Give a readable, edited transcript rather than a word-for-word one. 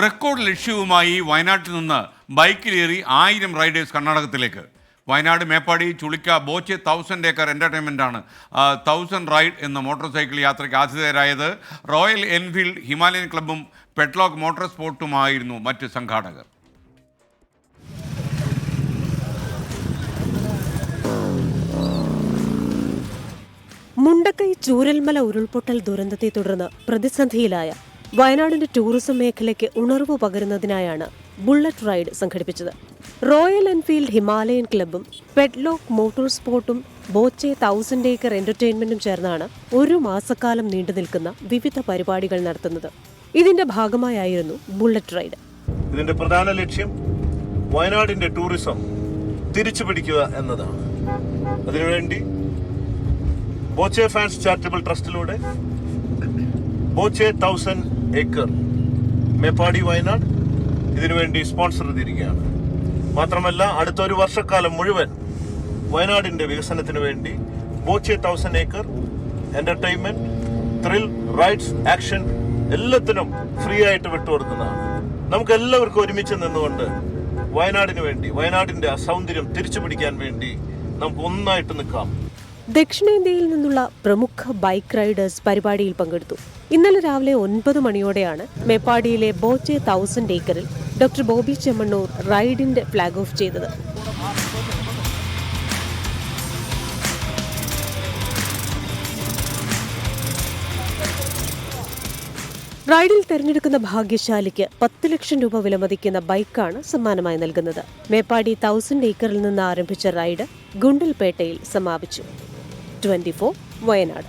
Record ലക്ഷ്യവുമായി വയനാട്ടിൽ നിന്ന് ബൈക്കിലേറി 1000 റൈഡേഴ്സ് കർണാടകത്തിലേക്ക്. വയനാട് മേപ്പാടി ചുളിക്ക ബോച്ചെ 1000 ഏക്കർ എൻ്റർടൈൻമെൻറ്റാണ് 1000 റൈഡ് എന്ന മോട്ടോർ സൈക്കിൾ യാത്രയ്ക്ക് ആതിഥേയരായത്. റോയൽ എൻഫീൽഡ്, ഹിമാലയൻ ക്ലബ്ബും പെറ്റ്ലോക്ക് മോട്ടോർ സ്പോർട്ടുമായിരുന്നു മറ്റ് സംഘാടകർ. മുണ്ടക്കൈ ചൂരൽമല ഉരുൾപൊട്ടൽ ദുരന്തത്തെ തുടർന്ന് പ്രതിസന്ധിയിലായ വയനാടിന്റെ ടൂറിസം മേഖലയ്ക്ക് ഉണർവ് പകരുന്നതിനായാണ് ബുള്ളറ്റ് റൈഡ് സംഘടിപ്പിച്ചത്. റോയൽ എൻഫീൽഡ്, ഹിമാലയൻ ക്ലബ്ബും പെറ്റ്ലോക്ക് മോട്ടോർ സ്പോർട്ടും ബോച്ചെ 1000 ഏക്കർ എന്റർടൈൻമെന്റും ചേർന്നാണ് ഒരു മാസക്കാലം നീണ്ടുനിൽക്കുന്ന വിവിധ പരിപാടികൾ നടത്തുന്നത്. ഇതിന്റെ ഭാഗമായായിരുന്നു ബുള്ളറ്റ് റൈഡ്. ഇതിന്റെ പ്രധാന ലക്ഷ്യം വയനാടിന്റെ ടൂറിസം തിരിച്ചുപിടിക്കുക എന്നതാണ്. അതിനുവേണ്ടി ബോച്ചെ ഫാൻസ് ചാരിറ്റബിൾ ട്രസ്റ്റിലൂടെ ബോച്ചെ 1000 ഏക്കർ മേപ്പാടി വയനാട് ഇതിനുവേണ്ടി സ്പോൺസർ ചെയ്തിരിക്കുകയാണ്. മാത്രമല്ല അടുത്ത ഒരു വർഷക്കാലം മുഴുവൻ വയനാടിന്റെ വികസനത്തിന് വേണ്ടി Boche 1000 acre entertainment, thrill, rides, action എല്ലാത്തിനും ഫ്രീ ആയിട്ട് വിട്ടുകൊടുക്കുന്നതാണ്. നമുക്ക് എല്ലാവർക്കും ഒരുമിച്ച് നിന്നുകൊണ്ട് വയനാടിന് വേണ്ടി, വയനാടിന്റെ ആ സൗന്ദര്യം തിരിച്ചു പിടിക്കാൻ വേണ്ടി നമുക്ക് ഒന്നായിട്ട് നിൽക്കാം. ദക്ഷിണേന്ത്യയിൽ നിന്നുള്ള പ്രമുഖ ബൈക്ക് റൈഡേഴ്സ് പരിപാടിയിൽ പങ്കെടുത്തു. ഇന്നലെ രാവിലെ 9 മണിയോടെയാണ് മേപ്പാടിയിലെ ബോച്ചെ 1000 ഏക്കറിൽ ഡോക്ടർ ബോബി ചെമ്മണ്ണൂർ റൈഡിന്റെ ഫ്ളാഗ് ഓഫ് ചെയ്തത്. റൈഡിൽ തെരഞ്ഞെടുക്കുന്ന ഭാഗ്യശാലിക്ക് 10 ലക്ഷം രൂപ വിലമതിക്കുന്ന ബൈക്കാണ് സമ്മാനമായി നൽകുന്നത്. മേപ്പാടി 1000 ഏക്കറിൽ നിന്ന് ആരംഭിച്ച റൈഡ് ഗുണ്ടൽപേട്ടയിൽ സമാപിച്ചു. 24 വയനാട്.